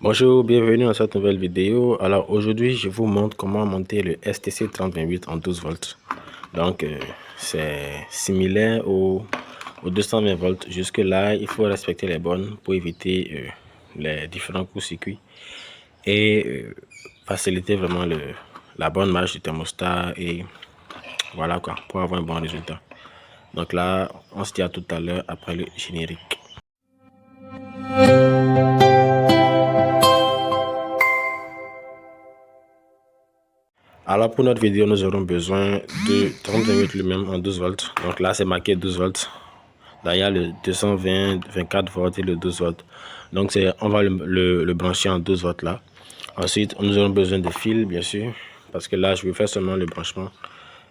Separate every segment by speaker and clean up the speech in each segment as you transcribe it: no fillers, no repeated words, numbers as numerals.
Speaker 1: Bonjour, bienvenue dans cette nouvelle vidéo. Alors aujourd'hui, je vous montre comment monter le STC 3028 en 12 volts. Donc c'est similaire au 220 volts. Jusque là, il faut respecter les bornes pour éviter les différents courts-circuits et faciliter vraiment la bonne marche du thermostat et voilà quoi, pour avoir un bon résultat. Donc là, on se dit à tout à l'heure après le générique. Alors pour notre vidéo, nous aurons besoin de 3028 lui-même en 12 volts. Donc là, c'est marqué 12 volts. Là, il y a le 220, 24 volts et le 12 volts. Donc on va le brancher en 12 volts là. Ensuite, nous aurons besoin de fils, bien sûr, parce que là, je vais faire seulement le branchement.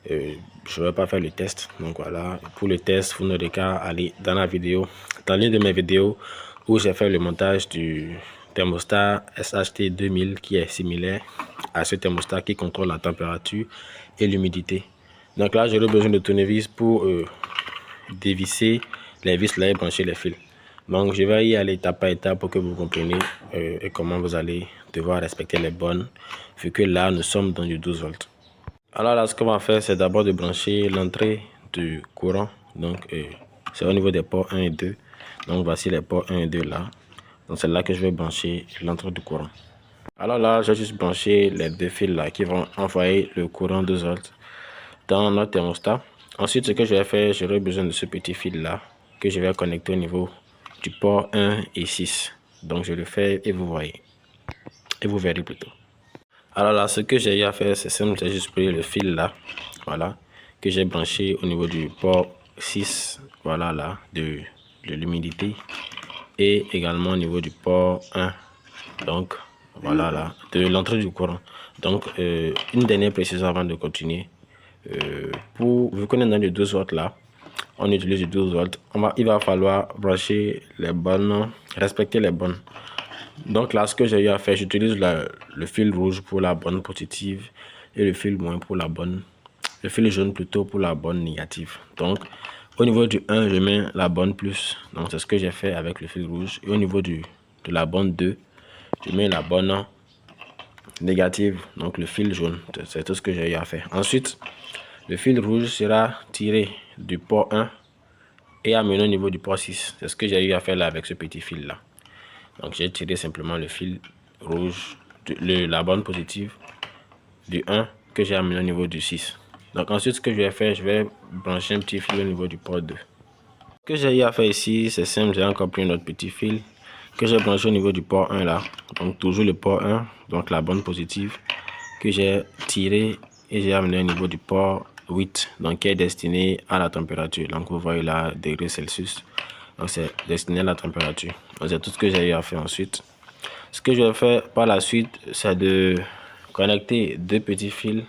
Speaker 1: Je ne vais pas faire le test. Donc voilà, pour le test, vous n'aurez qu'à aller dans la vidéo, dans l'une de mes vidéos où j'ai fait le montage du thermostat SHT 2000 qui est similaire à ce thermostat qui contrôle la température et l'humidité. Donc là, j'aurai besoin de tournevis pour dévisser les vis là et brancher les fils. Donc je vais y aller étape par étape pour que vous compreniez et comment vous allez devoir respecter les bornes, vu que là, nous sommes dans du 12 volts. Alors là, ce qu'on va faire, c'est d'abord de brancher l'entrée du courant. Donc, c'est au niveau des ports 1 et 2. Donc, voici les ports 1 et 2 là. Donc, c'est là que je vais brancher l'entrée du courant. Alors là, je vais juste brancher les deux fils là qui vont envoyer le courant 12 volts dans notre thermostat. Ensuite, ce que je vais faire, j'aurai besoin de ce petit fil là que je vais connecter au niveau du port 1 et 6. Donc, je le fais et vous voyez. Et vous verrez plutôt. Alors là, ce que j'ai eu à faire, c'est simple, j'ai juste pris le fil là, voilà, que j'ai branché au niveau du port 6, voilà là, de l'humidité, et également au niveau du port 1, donc voilà là, de l'entrée du courant. Donc, une dernière précision avant de continuer, vu qu'on est dans le 12 volts là, on utilise du 12 volts, il va falloir brancher les bornes, respecter les bornes. Donc là, ce que j'ai eu à faire, j'utilise le fil rouge pour la borne positive et le fil le fil jaune plutôt pour la borne négative. Donc au niveau du 1, je mets la borne plus. Donc c'est ce que j'ai fait avec le fil rouge. Et au niveau de la borne 2, je mets la borne négative, donc le fil jaune. C'est tout ce que j'ai eu à faire. Ensuite, le fil rouge sera tiré du port 1 et amené au niveau du port 6. C'est ce que j'ai eu à faire là avec ce petit fil là. Donc j'ai tiré simplement le fil rouge, la borne positive du 1 que j'ai amené au niveau du 6. Donc ensuite, ce que je vais faire, je vais brancher un petit fil au niveau du port 2. Ce que j'ai eu à faire ici, c'est simple, j'ai encore pris un autre petit fil que j'ai branché au niveau du port 1 là. Donc toujours le port 1, donc la borne positive que j'ai tiré et j'ai amené au niveau du port 8, donc qui est destiné à la température. Donc vous voyez là, degrés Celsius. Donc c'est destiné à la température. Donc c'est tout ce que j'ai eu à faire ensuite. Ce que je vais faire par la suite, c'est de connecter deux petits fils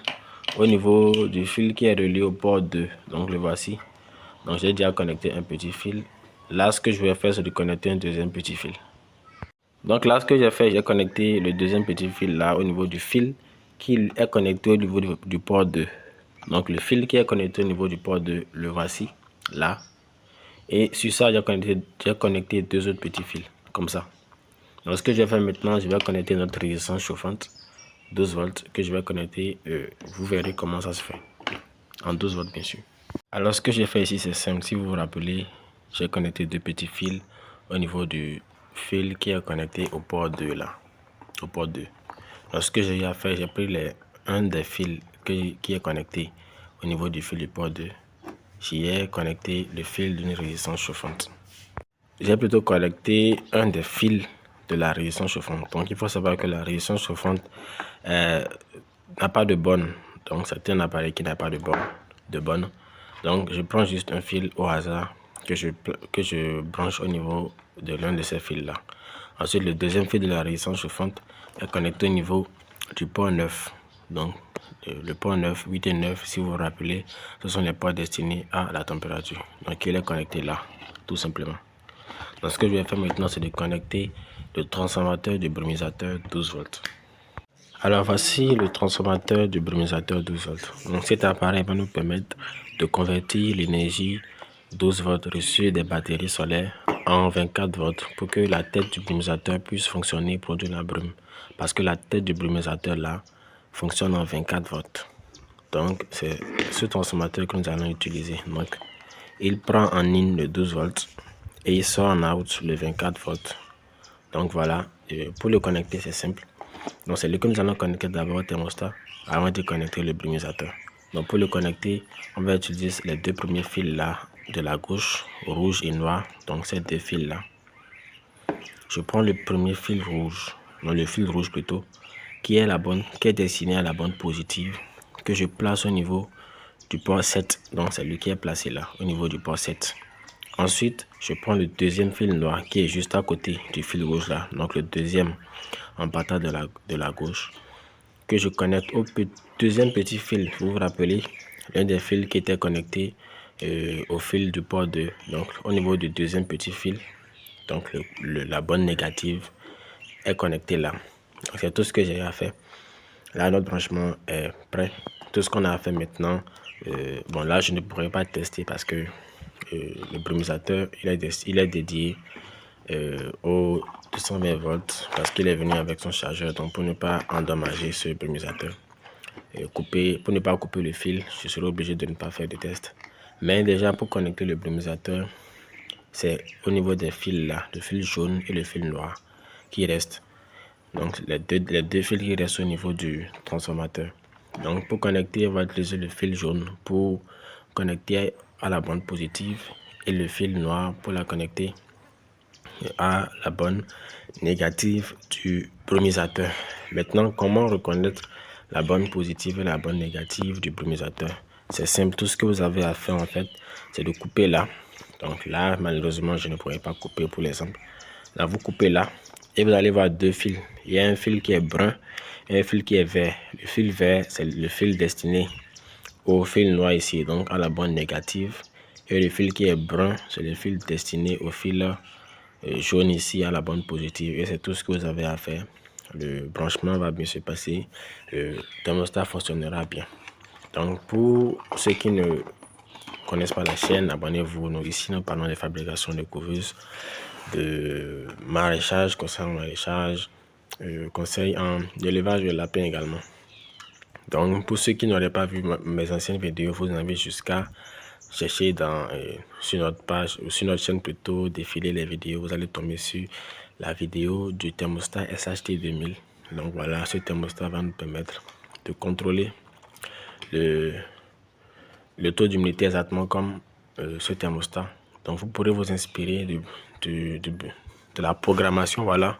Speaker 1: au niveau du fil qui est relié au port 2. Donc le voici. Donc j'ai déjà connecté un petit fil. Là, ce que je vais faire, c'est de connecter un deuxième petit fil. Donc là, ce que j'ai fait, j'ai connecté le deuxième petit fil là au niveau du fil qui est connecté au niveau du port 2. Donc le fil qui est connecté au niveau du port 2, le voici là. Et sur ça, j'ai connecté deux autres petits fils, comme ça. Donc ce que je vais faire maintenant, je vais connecter notre résistance chauffante, 12 volts, que je vais connecter, vous verrez comment ça se fait, en 12 volts bien sûr. Alors ce que j'ai fait ici, c'est simple, si vous vous rappelez, j'ai connecté deux petits fils au niveau du fil qui est connecté au port 2 là, au port 2. Alors ce que j'ai eu à faire, j'ai pris un des fils qui est connecté au niveau du fil du port 2. J'y ai connecté le fil d'une résistance chauffante. J'ai plutôt connecté un des fils de la résistance chauffante. Donc il faut savoir que la résistance chauffante n'a pas de borne. Donc c'est un appareil qui n'a pas de borne. Donc je prends juste un fil au hasard que je branche au niveau de l'un de ces fils là. Ensuite le deuxième fil de la résistance chauffante est connecté au niveau du port 9. Donc le port 9, 8 et 9, si vous vous rappelez, ce sont les ports destinés à la température. Donc il est connecté là, tout simplement. Donc ce que je vais faire maintenant, c'est de connecter le transformateur du brumisateur 12 volts. Alors voici le transformateur du brumisateur 12 volts. Donc cet appareil va nous permettre de convertir l'énergie 12 volts reçue des batteries solaires en 24 volts pour que la tête du brumisateur puisse fonctionner et produire la brume. Parce que la tête du brumisateur là fonctionne en 24 volts. Donc, c'est ce transformateur que nous allons utiliser. Donc, il prend en in le 12 volts et il sort en out le 24 volts. Donc, voilà. Et pour le connecter, c'est simple. Donc, c'est le que nous allons connecter d'abord au thermostat avant de connecter le brumisateur. Donc, pour le connecter, on va utiliser les deux premiers fils là de la gauche, rouge et noir. Donc, ces deux fils là. Je prends le premier fil rouge, non, le fil rouge plutôt, qui est destiné à la bande positive, que je place au niveau du port 7. Donc, c'est lui qui est placé là, au niveau du port 7. Ensuite, je prends le deuxième fil noir qui est juste à côté du fil rouge là. Donc, le deuxième en partant de la gauche, que je connecte au deuxième petit fil. Vous vous rappelez, l'un des fils qui était connecté au fil du port 2. Donc, au niveau du deuxième petit fil, donc la bande négative est connectée là. C'est tout ce que j'ai à faire. Là, notre branchement est prêt. Tout ce qu'on a à faire maintenant, bon là, je ne pourrais pas tester parce que le brumisateur, il est dédié au 220 volts parce qu'il est venu avec son chargeur. Donc, pour ne pas endommager ce brumisateur, pour ne pas couper le fil, je serai obligé de ne pas faire de test. Mais déjà, pour connecter le brumisateur, c'est au niveau des fils là, le fil jaune et le fil noir qui restent. Donc, les deux fils qui restent au niveau du transformateur. Donc, pour connecter, on va utiliser le fil jaune pour connecter à la bande positive et le fil noir pour la connecter à la bande négative du brumisateur. Maintenant, comment reconnaître la bande positive et la bande négative du brumisateur? C'est simple, tout ce que vous avez à faire en fait, c'est de couper là. Donc là, malheureusement, je ne pourrais pas couper pour l'exemple. Là, vous coupez là et vous allez voir deux fils. Il y a un fil qui est brun et un fil qui est vert. Le fil vert, c'est le fil destiné au fil noir ici, donc à la bande négative. Et le fil qui est brun, c'est le fil destiné au fil jaune ici à la bande positive. Et c'est tout ce que vous avez à faire. Le branchement va bien se passer. Le thermostat fonctionnera bien. Donc pour ceux qui ne connaissent pas la chaîne, abonnez-vous. Ici, nous parlons de fabrication de couveuses, de maraîchage, conseil en maraîchage, conseil en élevage de lapins également. Donc, pour ceux qui n'auraient pas vu mes anciennes vidéos, vous invite jusqu'à chercher sur notre page, ou sur notre chaîne plutôt, défiler les vidéos. Vous allez tomber sur la vidéo du thermostat SHT 2000. Donc voilà, ce thermostat va nous permettre de contrôler le taux d'humidité exactement comme ce thermostat. Donc vous pourrez vous inspirer de la programmation, voilà,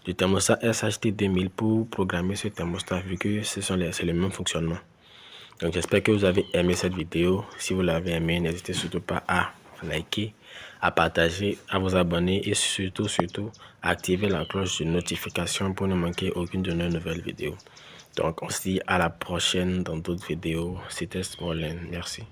Speaker 1: du thermostat SHT 2000 pour programmer ce thermostat, vu que c'est le même fonctionnement. Donc j'espère que vous avez aimé cette vidéo. Si vous l'avez aimé, n'hésitez surtout pas à liker, à partager, à vous abonner et surtout à activer la cloche de notification pour ne manquer aucune de nos nouvelles vidéos. Donc on se dit à la prochaine dans d'autres vidéos. C'était Smolène. Merci.